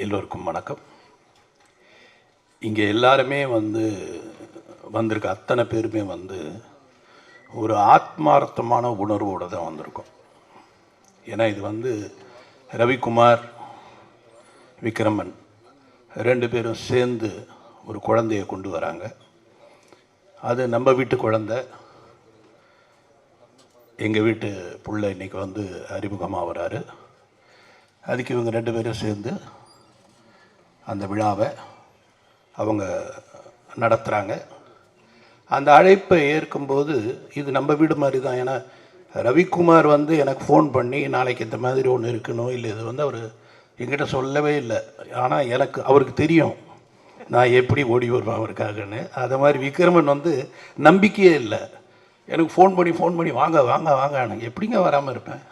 எல்லோருக்கும் வணக்கம். இங்கே எல்லாருமே வந்திருக்க அத்தனை பேருமே ஒரு ஆத்மார்த்தமான உணர்வோடு தான் வந்திருக்கோம். ஏன்னா இது ரவிக்குமார், விக்ரமன் ரெண்டு பேரும் சேர்ந்து ஒரு குழந்தையை கொண்டு வராங்க. அது நம்ம வீட்டு குழந்தை, எங்கள் வீட்டு பிள்ளை இன்றைக்கி அறிமுகமாக வராரு. அதுக்கு இவங்க ரெண்டு பேரும் சேர்ந்து அந்த விழாவை அவங்க நடத்துகிறாங்க. அந்த அழைப்பை ஏற்கும்போது இது நம்ம வீடு மாதிரி தான். ஏன்னா ரவிக்குமார் எனக்கு ஃபோன் பண்ணி நாளைக்கு இந்த மாதிரி ஒன்று இருக்கணும் இல்லை, இது அவர் என்கிட்ட சொல்லவே இல்லை. ஆனால் அவருக்கு தெரியும் நான் எப்படி ஓடி வருவேன் அவருக்காகன்னு. அதை மாதிரி விக்ரமன் நம்பிக்கையே இல்லை. எனக்கு ஃபோன் பண்ணி வாங்க வாங்க வாங்க, எனக்கு எப்படிங்க வராமல் இருப்பேன்?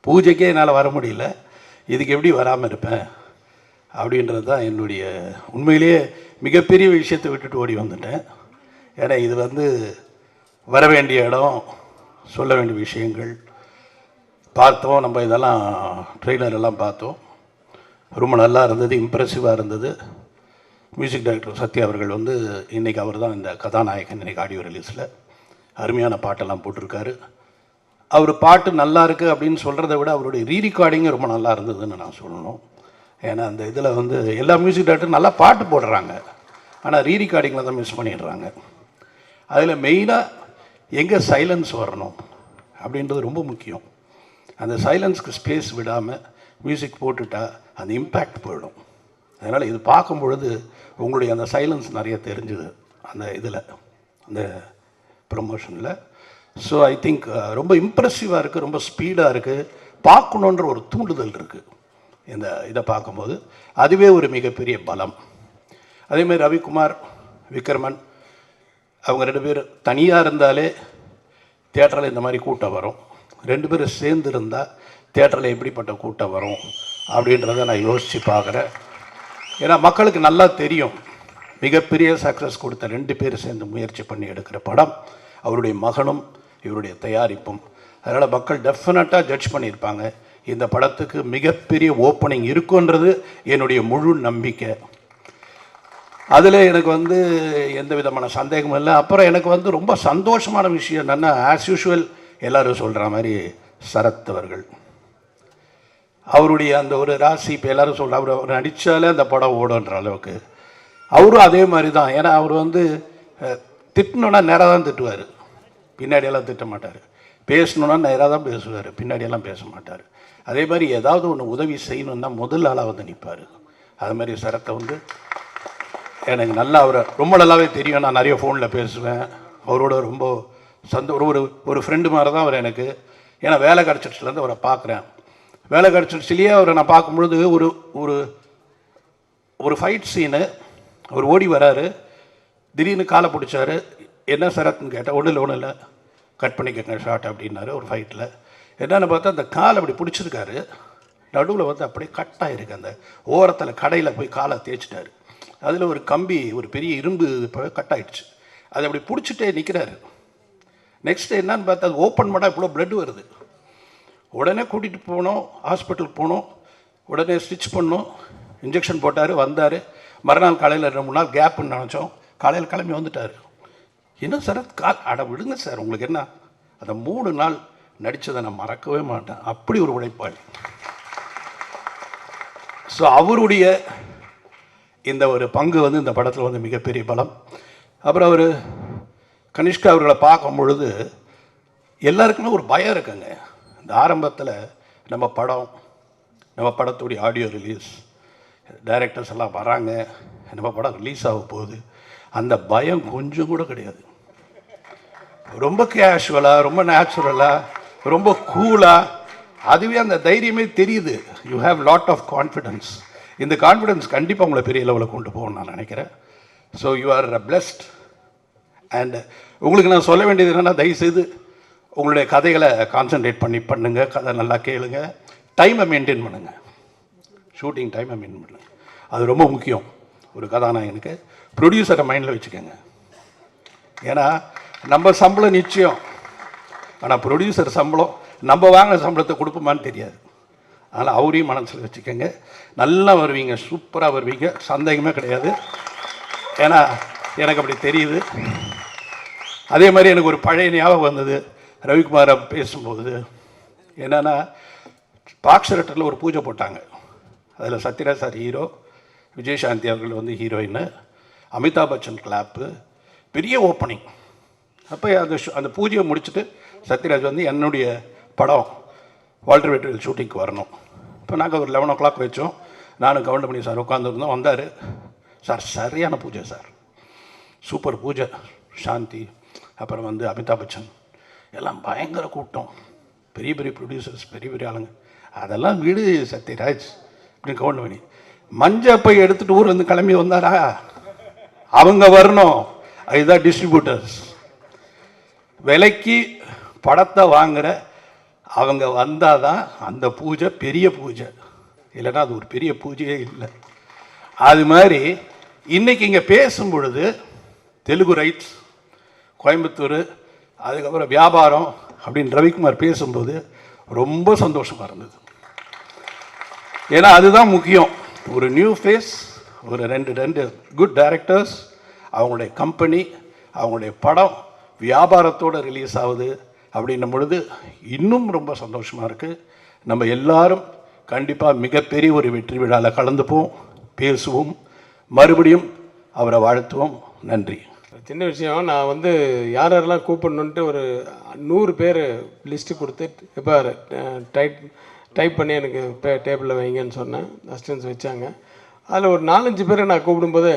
பூஜைக்கே என்னால் வர முடியல, இதுக்கு எப்படி வராமல் இருப்பேன் அப்படின்றது தான் என்னுடைய உண்மையிலேயே மிகப்பெரிய விஷயத்தை விட்டுட்டு ஓடி வந்துட்டேன். ஏன்னா இது வர வேண்டிய இடம், சொல்ல வேண்டிய விஷயங்கள் பார்த்தோம். நம்ம இதெல்லாம் ட்ரெய்லர் எல்லாம் பார்த்தோம், ரொம்ப நல்லா இருந்தது, இம்ப்ரெசிவாக இருந்தது. மியூசிக் டைரக்டர் சத்யா அவர்கள் இன்றைக்கி அவர் தான் இந்த கதாநாயகன். இன்றைக்கி ஆடியோ ரிலீஸில் அருமையான பாட்டெல்லாம் போட்டிருக்காரு. அவர் பாட்டு நல்லா இருக்குது அப்படின்னு சொல்கிறத விட அவருடைய ரீரெக்கார்டிங்கு ரொம்ப நல்லா இருந்ததுன்னு நான் சொல்லணும். ஏன்னா அந்த இதில் எல்லா மியூசிக் டைரக்டரும் நல்லா பாட்டு போடுறாங்க, ஆனால் ரீரெக்கார்டிங்கில் தான் மிஸ் பண்ணிடுறாங்க. அதில் மெயினாக எங்கே சைலன்ஸ் வரணும் அப்படின்றது ரொம்ப முக்கியம். அந்த சைலன்ஸ்க்கு ஸ்பேஸ் விடாமல் மியூசிக் போட்டுட்டால் அந்த இம்பேக்ட் போயிடும். அதனால் இது பார்க்கும் பொழுது உங்களுடைய அந்த சைலன்ஸ் நிறைய தெரிஞ்சுது அந்த இதில், அந்த ப்ரமோஷனில். ஸோ ஐ திங்க் ரொம்ப இம்ப்ரெசிவாக இருக்குது, ரொம்ப ஸ்பீடாக இருக்குது, பார்க்கணுன்ற ஒரு தூண்டுதல் இருக்குது இந்த இதை பார்க்கும்போது. அதுவே ஒரு மிகப்பெரிய பலம். அதேமாதிரி ரவிக்குமார், விக்ரமன் அவங்க ரெண்டு பேர் தனியாக இருந்தாலே தியேட்டரில் இந்த மாதிரி கூட்டம் வரும். ரெண்டு பேரும் சேர்ந்து இருந்தால் தியேட்டரில் எப்படிப்பட்ட கூட்டம் வரும் அப்படின்றத நான் யோசித்து பார்க்குறேன். ஏன்னா மக்களுக்கு நல்லா தெரியும், மிகப்பெரிய சக்ஸஸ் கொடுத்த ரெண்டு பேர் சேர்ந்து முயற்சி பண்ணி எடுக்கிற படம் அவருடைய மகனும் இவருடைய தயாரிப்பும். அதனால் மக்கள் டெஃபினட்டாக ஜட்ஜ் பண்ணியிருப்பாங்க. இந்த படத்துக்கு மிகப்பெரிய ஓப்பனிங் இருக்குன்றது என்னுடைய முழு நம்பிக்கை. அதில் எனக்கு எந்த விதமான சந்தேகமும் இல்லை. அப்புறம் எனக்கு ரொம்ப சந்தோஷமான விஷயம் என்னென்னா, ஆஸ் யூஷுவல் எல்லோரும் சொல்கிற மாதிரி சரத் அவர்கள், அவருடைய அந்த ஒரு ராசி, இப்போ எல்லோரும் சொல்கிற அவர் நடித்தாலே அந்த படம் ஓடுன்ற அளவுக்கு அவரும் அதே மாதிரி தான். ஏன்னா அவர் திட்டணுன்னா நேராக தான் திட்டுவார், பின்னாடியெல்லாம் திட்ட மாட்டார். பேசணுன்னா நேராக தான் பேசுவார், பின்னாடியெல்லாம் பேச மாட்டார். அதே மாதிரி ஏதாவது ஒன்று உதவி செய்யணுன்னா முதல் ஆளாக நிற்பார். அது மாதிரி சரத்தை எனக்கு நல்லா அவரை ரொம்ப நல்லாவே தெரியும். நான் நிறைய ஃபோனில் பேசுவேன் அவரோட, ரொம்ப ஒரு ஃப்ரெண்டு மாதிரி தான் அவர் எனக்கு. ஏன்னா வேலை கிடச்சிட்லேருந்து அவரை பார்க்குறேன். வேலை கிடச்சிட்லேயே அவரை நான் பார்க்கும்பொழுது ஒரு ஃபைட் சீனு, அவர் ஓடி வராரு, திடீர்னு காலை பிடிச்சாரு. என்ன சரத்னு கேட்டால் ஒன்றும் இல்லை கட் பண்ணிக்கங்க ஷார்ட் அப்படின்னாரு. ஒரு ஃபைட்டில் என்னென்னு பார்த்தா அந்த காலை அப்படி பிடிச்சிருக்காரு, நடுவில் அப்படியே கட் ஆகிருக்கு. அந்த ஓரத்தில் கடையில் போய் காலை தேய்ச்சிட்டாரு. அதில் ஒரு கம்பி, ஒரு பெரிய இரும்பு கட் ஆகிடுச்சு. அதை அப்படி பிடிச்சிட்டே நிற்கிறாரு. நெக்ஸ்ட்டு என்னன்னு பார்த்தா அது ஓப்பன் பண்ணால் இவ்வளோ ப்ளட் வருது. உடனே கூட்டிகிட்டு போனோம், ஹாஸ்பிட்டலுக்கு போனோம், உடனே ஸ்டிச் பண்ணோம், இன்ஜெக்ஷன் போட்டார், வந்தார். மறுநாள் காலையில் 2-3 நாள் கேப்புன்னு நினச்சோம், காலையில் கிளம்பி வந்துட்டார். என்ன சரத் அட விடுங்க சார், உங்களுக்கு என்ன? அந்த 3 நாள் நடித்ததை நான் மறக்கவே மாட்டேன். அப்படி ஒரு உழைப்பாளி. ஸோ அவருடைய இந்த ஒரு பங்கு இந்த படத்தில் மிகப்பெரிய பலம். அப்புறம் அவர் கனிஷ்கா அவர்களை பார்க்கும் பொழுது எல்லாருக்குமே ஒரு பயம் இருக்குங்க. இந்த ஆரம்பத்தில் நம்ம படத்துடைய ஆடியோ ரிலீஸ், டைரக்டர்ஸ் எல்லாம் வராங்க, நம்ம படம் ரிலீஸ் ஆக போகுது, அந்த பயம் கொஞ்சம் கூட கிடையாது. ரொம்ப கேஷுவலாக, ரொம்ப நேச்சுரலாக, ரொம்ப கூலாக, அதுவே அந்த தைரியமே தெரியுது. You have lot of confidence. இந்த கான்ஃபிடென்ஸ் கண்டிப்பாக உங்களை பெரிய லெவலில் கொண்டு போகணும்னு நான் நினைக்கிறேன். So you are blessed. And உங்களுக்கு நான் சொல்ல வேண்டியது என்னென்னா, தயவுசெய்து உங்களுடைய கதைகளை கான்சன்ட்ரேட் பண்ணுங்கள், கதை நல்லா கேளுங்க, டைமை மெயின்டைன் பண்ணுங்கள், ஷூட்டிங் டைமை மெயின்டைன் பண்ணுங்கள். அது ரொம்ப முக்கியம் ஒரு கதாநாயகனுக்கு. ப்ரொடியூசரை மைண்டில் வச்சுக்கோங்க. ஏன்னா நம்ம சம்பளம் நிச்சயம், ஆனால் ப்ரொடியூசர் சம்பளம் நம்ம வாங்கின சம்பளத்தை கொடுப்போமான்னு தெரியாது. அதனால் அவரையும் மனசில் வச்சுக்கோங்க. நல்லா வருவீங்க, சூப்பராக வருவீங்க, சந்தேகமே கிடையாது. ஏன்னா எனக்கு அப்படி தெரியுது. அதே மாதிரி எனக்கு ஒரு பழைய ஞாபகம் வந்தது ரவிக்குமாரை பேசும்போது. என்னென்னா பாக்ஸரட்டில் ஒரு பூஜை போட்டாங்க. அதில் சத்யராஜ் சார் ஹீரோ, விஜயசாந்தி அவர்கள் வந்து ஹீரோயின், அமிதாப் பச்சன் கிளாப்பு, பெரிய ஓப்பனிங். அப்போ அந்த பூஜையை முடிச்சுட்டு சத்யராஜ் வந்து என்னுடைய படம் வால்டர் வெற்றிவேல் ஷூட்டிங்க்கு வரணும். இப்போ நாங்கள் ஒரு 11 o'clock வச்சோம். நானும் கவுண்டமணி சார் உட்காந்துருந்தோம். வந்தார் சார், சரியான பூஜை சார், சூப்பர் பூஜை. சாந்தி, அப்புறம் வந்து அமிதாப் பச்சன், எல்லாம் பயங்கர கூட்டம், பெரிய பெரிய ப்ரொடியூசர்ஸ், பெரிய பெரிய ஆளுங்க. அதெல்லாம் விடு சத்யராஜ் அப்படின்னு கவுண்டமணி மஞ்சப்பை எடுத்துகிட்டு ஊர்லேருந்து கிளம்பி வந்தாரா? அவங்க வரணும், அதுதான் டிஸ்ட்ரிபியூட்டர்ஸ். விலைக்கு படத்தை வாங்குகிற அவங்க வந்தால் தான் அந்த பூஜை பெரிய பூஜை, இல்லைன்னா அது ஒரு பெரிய பூஜையே இல்லை. அது மாதிரி இன்றைக்கி இங்கே பேசும் பொழுது தெலுங்கு ரைட்ஸ், கோயம்புத்தூர், அதுக்கப்புறம் வியாபாரம் அப்படின்னு ரவிக்குமார் பேசும்போது ரொம்ப சந்தோஷமாக இருந்தது. ஏன்னா அதுதான் முக்கியம். ஒரு நியூ ஃபேஸ், ஒரு ரெண்டு குட் டைரக்டர்ஸ், அவங்களுடைய கம்பெனி, அவங்களுடைய படம் வியாபாரத்தோடு ரிலீஸ் ஆகுது அப்படின்னும் பொழுது இன்னும் ரொம்ப சந்தோஷமாக இருக்குது. நம்ம எல்லாரும் கண்டிப்பாக மிகப்பெரிய ஒரு வெற்றி விழாவில் கலந்துப்போம், பேசுவோம், மறுபடியும் அவரை வாழ்த்துவோம். நன்றி. சின்ன விஷயம், நான் வந்து யாரெல்லாம் கூப்பிடணுன்ட்டு ஒரு 100 பேர் லிஸ்ட்டு கொடுத்து இப்போ டைப் பண்ணி எனக்கு டேபிளில் வைங்கன்னு சொன்னேன். அசிஸ்டன்ஸ் வச்சாங்க. அதில் ஒரு 4-5 பேரை நான் கூப்பிடும்போது,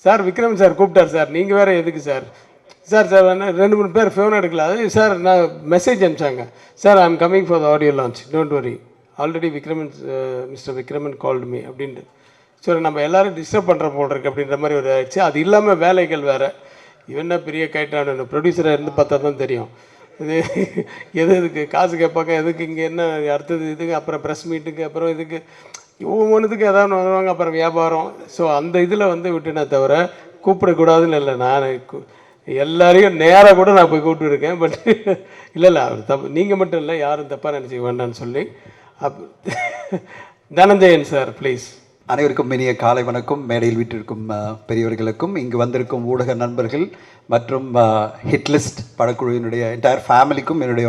சார் விக்ரம் சார் கூப்பிட்டார் சார், நீங்கள் வேறு எதுக்கு சார், சார் 2-3 பேர் ஃபோன் எடுக்கல. அது சார் நான் மெசேஜ் அனுப்பிச்சாங்க, sir I am coming for the audio launch, don't worry, already mister Vikraman called me அப்படின்ட்டு. ஸோ நம்ம எல்லோரும் டிஸ்டர்ப் பண்ணுற போல் இருக்குது அப்படின்ற மாதிரி ஒரு ஆயிடுச்சு. அது இல்லாமல் வேலைகள் வேறு. இவன்னா பெரிய கைட்டான ப்ரொடியூசராக இருந்து பார்த்தா தான் தெரியும். இது எதுக்கு காசு கேட்பாங்க, எதுக்கு இங்கே என்ன அடுத்தது இதுக்கு, அப்புறம் ப்ரெஸ் மீட்டுக்கு, அப்புறம் இதுக்கு ஒவ்வொன்றுத்துக்கு எதாவது வருவாங்க, அப்புறம் வியாபாரம். ஸோ அந்த இதில் வந்து விட்டுனே தவிர கூப்பிடக்கூடாதுன்னு இல்லை. நான் எல்லாரையும் நேராக கூட நான் போய் கூப்பிட்டுருக்கேன். பட் இல்லை அவர் தப்பு, நீங்கள் மட்டும் இல்லை, யாரும் தப்பாக நினச்சிக்க வேண்டாம்னு சொல்லி. Dhananjayan sir please. அனைவருக்கும் இனிய காலை வணக்கம். மேடையில் வீட்டிற்கும் பெரியவர்களுக்கும், இங்கு வந்திருக்கும் ஊடக நண்பர்கள் மற்றும் ஹிட்லிஸ்ட் படக்குழுவினுடைய என்டையர் ஃபேமிலிக்கும் என்னுடைய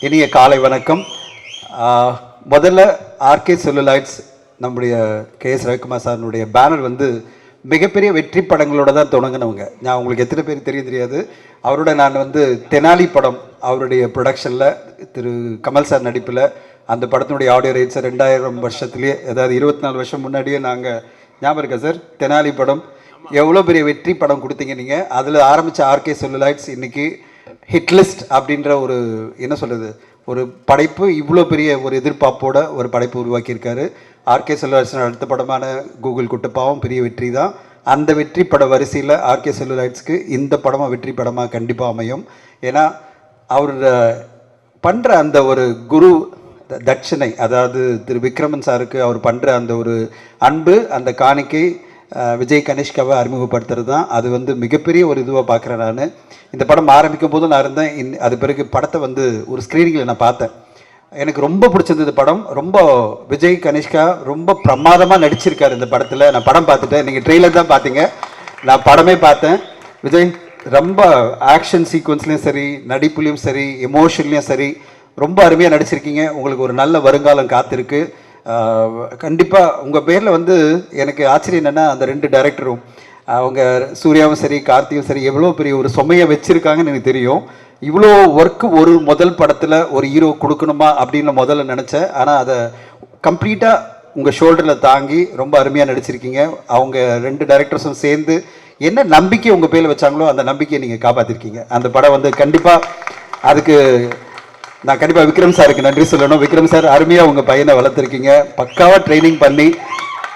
இனிய காலை வணக்கம். முதல்ல ஆர்கே செல்லுலாய்ட்ஸ், நம்முடைய KS ரவிக்குமார் சாரினுடைய பேனர் வந்து மிகப்பெரிய வெற்றி படங்களோட தான் தொடங்கினவங்க. நான் உங்களுக்கு எத்தனை பேர் தெரியாது, அவரோட நான் வந்து தெனாலி படம் அவருடைய ப்ரொடக்ஷனில் திரு கமல் சார் நடிப்பில், அந்த படத்தினுடைய ஆடியோ ரைட்ஸை 2000 வருஷத்துலேயே, அதாவது 24 வருஷம் முன்னாடியே நாங்கள், ஞாபகம் இருக்கா சார், தெனாலி படம் எவ்வளோ பெரிய வெற்றி படம் கொடுத்தீங்க நீங்கள். அதில் ஆரம்பித்த ஆர்கே செல்லுலாய்ட்ஸ் இன்றைக்கி ஹிட்லிஸ்ட் அப்படின்ற ஒரு என்ன சொல்கிறது, ஒரு படைப்பு, இவ்வளோ பெரிய ஒரு எதிர்பார்ப்போட ஒரு படைப்பு உருவாக்கியிருக்காரு. ஆர்கே செல்லுலாய்ட்ஸ் அடுத்த படமான கூகுள் குட்டப்பாவும் பெரிய வெற்றி தான். அந்த வெற்றி பட வரிசையில் ஆர்கே செல்லுலாய்ட்ஸ்க்கு இந்த படமாக வெற்றி படமாக கண்டிப்பாக அமையும். ஏன்னா அவர் பண்ணுற அந்த ஒரு குரு தட்சணை, அதாவது திரு விக்ரமன் சாருக்கு அவர் பண்ணுற அந்த ஒரு அன்பு, அந்த காணிக்கை விஜய் கனிஷ்காவை அறிமுகப்படுத்துறது தான். அது வந்து மிகப்பெரிய ஒரு இதுவாக பார்க்குறேன். நான் இந்த படம் ஆரம்பிக்கும் போது நான் இருந்தேன். அது பிறகு படத்தை வந்து ஒரு ஸ்க்ரீனிங்கில் நான் பார்த்தேன். எனக்கு ரொம்ப பிடிச்சிருந்தது படம். ரொம்ப விஜய் கனிஷ்கா ரொம்ப பிரமாதமாக நடிச்சிருக்காரு இந்த படத்தில். நான் படம் பார்த்துட்டேன், நீங்கள் ட்ரெய்லர் தான் பார்த்தீங்க, நான் படமே பார்த்தேன். விஜய் ரொம்ப ஆக்ஷன் சீக்வன்ஸ்லேயும் சரி, நடிப்புலேயும் சரி, எமோஷன்லேயும் சரி ரொம்ப அருமையாக நடிச்சிருக்கீங்க. உங்களுக்கு ஒரு நல்ல வருங்காலம் காத்திருக்கு. கண்டிப்பாக உங்கள் பேரில் வந்து எனக்கு ஆச்சரியம் என்னென்னா, அந்த 2 டைரக்டரும், அவங்க சூர்யாவும் சரி கார்த்தியும் சரி எவ்வளோ பெரிய ஒரு சுமையை வச்சுருக்காங்கன்னு எனக்கு தெரியும். இவ்வளோ ஒர்க்கு ஒரு முதல் படத்தில் ஒரு ஹீரோ கொடுக்கணுமா அப்படின்னு முதல்ல நினச்சேன். ஆனால் அதை கம்ப்ளீட்டாக உங்கள் ஷோல்டரில் தாங்கி ரொம்ப அருமையாக நடிச்சிருக்கீங்க. அவங்க 2 டைரக்டர்ஸும் சேர்ந்து என்ன நம்பிக்கை உங்கள் பேரில் வச்சாங்களோ அந்த நம்பிக்கையை நீங்கள் காப்பாற்றிருக்கீங்க. அந்த படம் வந்து கண்டிப்பாக அதுக்கு நான் கண்டிப்பாக விக்ரம் சாருக்கு நன்றி சொல்லணும். விக்ரம் சார் அருமையாக உங்கள் பையனை வளர்த்துருக்கீங்க, பக்காவாக ட்ரைனிங் பண்ணி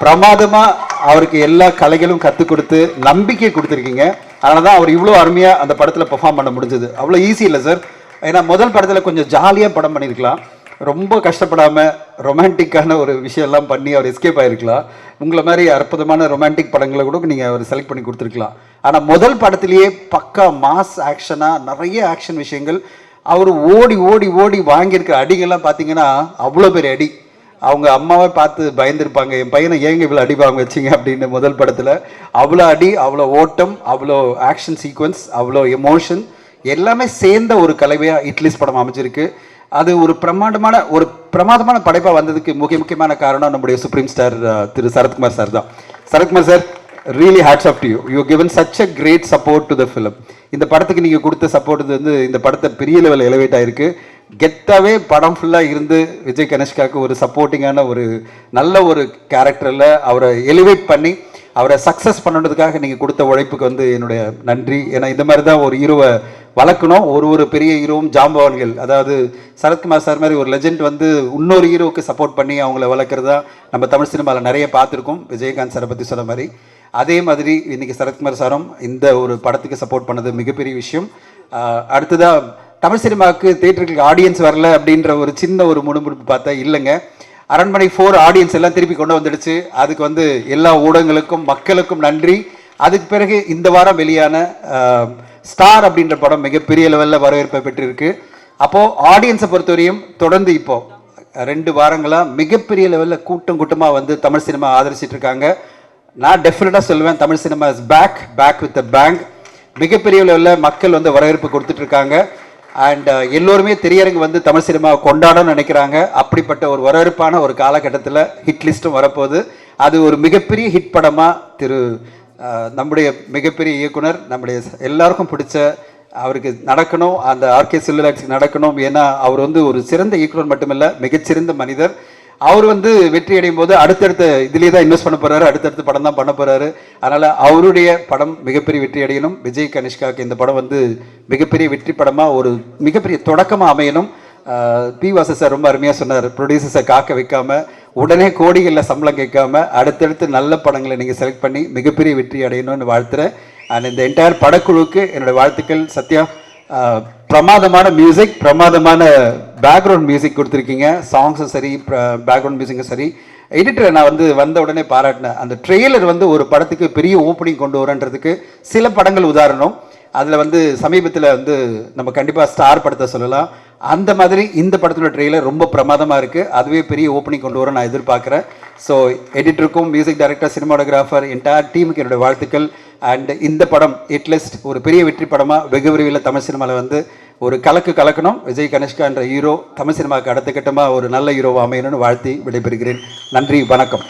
பிரமாதமாக அவருக்கு எல்லா கலைகளும் கற்றுக் கொடுத்து நம்பிக்கை கொடுத்துருக்கீங்க. அதனால தான் அவர் இவ்வளோ அருமையாக அந்த படத்தில் பெர்ஃபார்ம் பண்ண முடிஞ்சது. அவ்வளோ ஈஸி இல்லை சார். ஏன்னா முதல் படத்தில் கொஞ்சம் ஜாலியாக படம் பண்ணியிருக்கலாம், ரொம்ப கஷ்டப்படாமல் ரொமான்டிக்கான ஒரு விஷயம்லாம் பண்ணி அவர் எஸ்கேப் ஆகிருக்கலாம். உங்களை மாதிரி அற்புதமான ரொமான்டிக் படங்களை கூட நீங்கள் அவர் செலக்ட் பண்ணி கொடுத்துருக்கலாம். ஆனால் முதல் படத்துலேயே பக்கா மாஸ் ஆக்ஷனாக நிறைய ஆக்ஷன் விஷயங்கள், அவர் ஓடி ஓடி ஓடி வாங்கியிருக்கிற அடிகள்லாம் பார்த்தீங்கன்னா அவ்வளோ பெரிய அடி. அவங்க அம்மாவை பார்த்து பயந்துருப்பாங்க, என் பையனை ஏங்க இவ்வளோ அடி வாங்க வச்சிங்க அப்படின்னு. முதல் படத்தில் அவ்வளோ அடி, அவ்வளோ ஓட்டம், அவ்வளோ ஆக்ஷன் சீக்வன்ஸ், அவ்வளோ எமோஷன் எல்லாமே சேர்ந்த ஒரு கலவையாக ஹிட்லிஸ்ட் படம் அமைஞ்சிருக்கு. அது ஒரு பிரமாதமான படைப்பாக வந்ததுக்கு முக்கியமான காரணம் நம்முடைய supreme star Thiru Sarathkumar sir தான். Sarathkumar sir, really hats off to you. You given such a great support to the film. இந்த படத்துக்கு நீங்கள் கொடுத்த சப்போர்ட் வந்து இந்த படத்தை பெரிய லெவல் எலிவேட் ஆகிருக்கு. கெத்தாவே படம் ஃபுல்லாக இருந்து விஜய் கணேஷ்காவுக்கு ஒரு சப்போர்ட்டிங்கான ஒரு நல்ல ஒரு கேரக்டரில் அவரை எலிவேட் பண்ணி அவரை சக்ஸஸ் பண்ணுறதுக்காக நீங்கள் கொடுத்த உழைப்புக்கு வந்து என்னுடைய நன்றி. ஏன்னா இந்த மாதிரி தான் ஒரு ஹீரோவை வளர்க்கணும். ஒரு பெரிய ஹீரோவும் ஜாம்பவான்கள், அதாவது சரத்குமார் சார் மாதிரி ஒரு லெஜெண்ட் வந்து இன்னொரு ஹீரோவுக்கு சப்போர்ட் பண்ணி அவங்கள வளர்க்குறது தான் நம்ம தமிழ் சினிமாவில் நிறைய பார்த்துருக்கோம். விஜயகாந்த் சாரை பற்றி சொன்ன மாதிரி அதே மாதிரி இன்றைக்கி சரத்குமார் சாரும் இந்த ஒரு படத்துக்கு சப்போர்ட் பண்ணது மிகப்பெரிய விஷயம். அடுத்ததாக தமிழ் சினிமாவுக்கு தேட்டருக்கு ஆடியன்ஸ் வரல அப்படின்ற ஒரு சின்ன ஒரு முணுமுணுப்பு பார்த்தா இல்லைங்க. அரண்மனை 4 ஆடியன்ஸ் எல்லாம் திருப்பி கொண்டு வந்துடுச்சு. அதுக்கு வந்து எல்லா ஊடகங்களுக்கும் மக்களுக்கும் நன்றி. அதுக்கு பிறகு இந்த வாரம் வெளியான ஸ்டார் அப்படின்ற படம் மிகப்பெரிய லெவலில் வரவேற்பை பெற்றிருக்கு. அப்போது ஆடியன்ஸை பொறுத்தவரையும் தொடர்ந்து இப்போது 2 வாரங்களாக மிகப்பெரிய லெவலில் கூட்டமாக வந்து தமிழ் சினிமா ஆதரிச்சிட்டு இருக்காங்க. நான் டெஃபினட்டாக சொல்லுவேன், Tamil cinema is back with a bang. மிகப்பெரிய லெவலில் மக்கள் வந்து வரவேற்பு கொடுத்துட்ருக்காங்க. அண்ட் எல்லோருமே திரையரங்கு வந்து தமிழ் சினிமாவை கொண்டாடணும்னு நினைக்கிறாங்க. அப்படிப்பட்ட ஒரு வரவேற்பான ஒரு காலகட்டத்தில் ஹிட் லிஸ்ட்டும் வரப்போகுது. அது ஒரு மிகப்பெரிய ஹிட் படமாக நம்முடைய மிகப்பெரிய இயக்குனர், நம்முடைய எல்லாருக்கும் பிடிச்ச அவருக்கு நடக்கணும், அந்த ஆர்கே செல்லுலாட்சிக்கு நடக்கணும். ஏன்னா அவர் வந்து ஒரு சிறந்த இயக்குனர் மட்டுமில்லை, மிகச்சிறந்த மனிதர். அவர் வந்து வெற்றி அடையும் போது அடுத்தடுத்த இதுலேயே தான் இன்வெஸ்ட் பண்ண போகிறாரு, அடுத்தடுத்த படம் தான் பண்ண போகிறாரு. அதனால் அவருடைய படம் மிகப்பெரிய வெற்றி அடையணும். விஜய் கனிஷ்காவுக்கு இந்த படம் வந்து மிகப்பெரிய வெற்றி படமாக ஒரு மிகப்பெரிய தொடக்கமாக அமையணும். பி வாசு சார் ரொம்ப அருமையாக சொன்னார், ப்ரொடியூசர்ஸை காக்க வைக்காமல் உடனே கோடிகளில் சம்பளம் கேட்காம அடுத்தடுத்து நல்ல படங்களை நீங்கள் செலக்ட் பண்ணி மிகப்பெரிய வெற்றி அடையணும்னு வாழ்த்துறேன். அண்ட் இந்த என்டையர் படக்குழுவுக்கு என்னுடைய வாழ்த்துக்கள். சத்யா, பிரமாதமான மியூசிக், பிரமாதமான பேக்ரவுண்ட் மியூசிக் கொடுத்துருக்கீங்க. சாங்ஸும் சரி, பேக்ரவுண்ட் மியூசிக்கும் சரி. எடிட்டரை நான் வந்து வந்த உடனே பாராட்டினேன். அந்த ட்ரெய்லர் வந்து ஒரு படத்துக்கு பெரிய ஓப்பனிங் கொண்டு வரன்றதுக்கு சில படங்கள் உதாரணம். அதில் வந்து சமீபத்தில் வந்து நம்ம கண்டிப்பாக ஸ்டார் படத்தை சொல்லலாம். அந்த மாதிரி இந்த படத்தோட ட்ரெய்லர் ரொம்ப பிரமாதமாக இருக்குது. அதுவே பெரிய ஓப்பனிங் கொண்டு வர நான் எதிர்பார்க்குறேன். ஸோ எடிட்டருக்கும், மியூசிக் டைரக்டர், சினிமாட்டோகிராஃபர், என்டையர் டீமுக்கு என்னுடைய வாழ்த்துக்கள். அண்ட் இந்த படம் ஹிட்லிஸ்ட் ஒரு பெரிய வெற்றி படமாக வெகு விரைவில் தமிழ் சினிமாவில் வந்து ஒரு கலக்கணும். விஜய் கனிஷ்கா என்ற ஹீரோ தமிழ் சினிமாவுக்கு அடுத்த கட்டமாக ஒரு நல்ல ஹீரோவாக அமையணும்னு வாழ்த்தி விடைபெறுகிறேன். நன்றி, வணக்கம்.